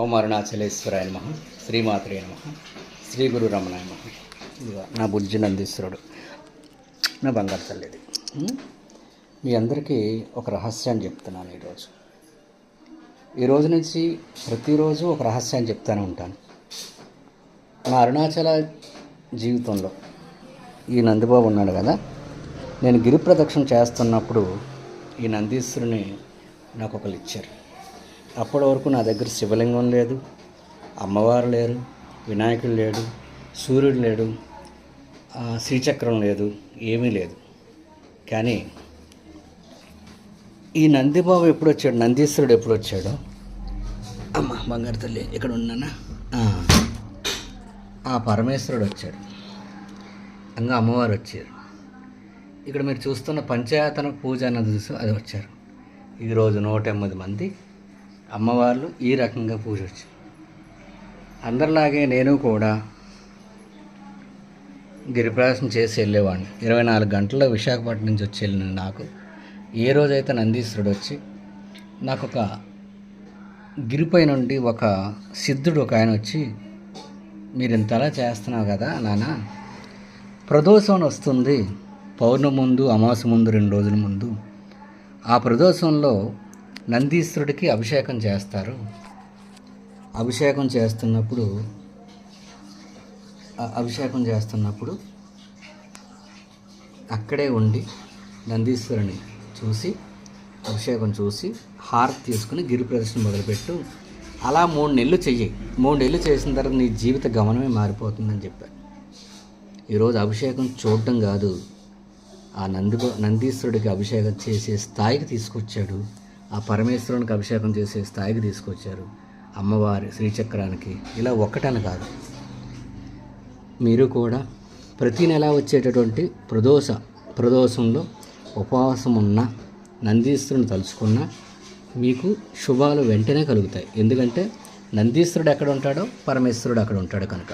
ఓం అరుణాచలేశ్వరాయ నమః, శ్రీమాత్రే నమః, శ్రీ గురు రమణాయ నమః. ఇదిగో నా బుజ్జి నందీశ్వరుడు, నా బంగారు తల్లిది. మీ అందరికీ ఒక రహస్యాన్ని చెప్తున్నాను ఈరోజు నుంచి ప్రతిరోజు ఒక రహస్యాన్ని చెప్తూనే ఉంటాను. నా అరుణాచల జీవితంలో ఈ నందిబాబు ఉన్నాడు కదా, నేను గిరి ప్రదక్షిణ చేస్తున్నప్పుడు ఈ నందీశ్వరుని నాకు ఒకరు ఇచ్చారు. అప్పటి వరకు నా దగ్గర శివలింగం లేదు, అమ్మవారు లేరు, వినాయకుడు లేడు, సూర్యుడు లేడు, శ్రీచక్రం లేదు, ఏమీ లేదు. కానీ ఈ నందిబాబు ఎప్పుడు వచ్చాడు, నందీశ్వరుడు ఎప్పుడు వచ్చాడో, అమ్మ బంగారు తల్లి ఇక్కడ ఉన్నానా, ఆ పరమేశ్వరుడు వచ్చాడు, ఇంకా అమ్మవారు వచ్చారు. ఇక్కడ మీరు చూస్తున్న పంచాయతన పూజ అన్నది చూసి అది వచ్చారు. ఈరోజు 108 మంది అమ్మవార్లు ఈ రకంగా పూజ వచ్చారు. అందరిలాగే నేను కూడా గిరిప్రదక్షిణ చేసి వెళ్ళేవాడిని. 24 గంటల్లో విశాఖపట్నం నుంచి వచ్చి వెళ్ళిన నాకు ఏ రోజైతే నందీశ్వరుడు వచ్చి నాకు ఒక గిరిపై నుండి ఒక సిద్ధుడు ఒక ఆయన వచ్చి, మీరు ఇంతలా చేస్తున్నావు కదా నాన్న, ప్రదోషం వస్తుంది, పౌర్ణమి ముందు అమావాస్య ముందు 2 రోజుల ముందు ఆ ప్రదోషంలో నందీశ్వరుడికి అభిషేకం చేస్తారు. అభిషేకం చేస్తున్నప్పుడు అక్కడే ఉండి నందీశ్వరుని చూసి అభిషేకం చూసి హారతి తీసుకుని గిరి ప్రదర్శన మొదలుపెట్టు. అలా 3 నెలలు చెయ్యి. 3 నెలలు చేసిన తర్వాత నీ జీవిత గమనమే మారిపోతుందని చెప్పారు. ఈరోజు అభిషేకం చూడటం కాదు, ఆ నందీశ్వరుడికి అభిషేకం చేసే స్థాయికి తీసుకొచ్చాడు. ఆ పరమేశ్వరునికి అభిషేకం చేసే స్థాయికి తీసుకొచ్చారు. అమ్మవారి శ్రీచక్రానికి ఇలా ఒక్కటని కాదు, మీరు కూడా ప్రతి నెల వచ్చేటటువంటి ప్రదోషంలో ఉపవాసం ఉన్న నందీశ్వరుని తలుచుకున్న మీకు శుభాలు వెంటనే కలుగుతాయి. ఎందుకంటే నందీశ్వరుడు ఎక్కడ ఉంటాడో పరమేశ్వరుడు అక్కడ ఉంటాడు కనుక.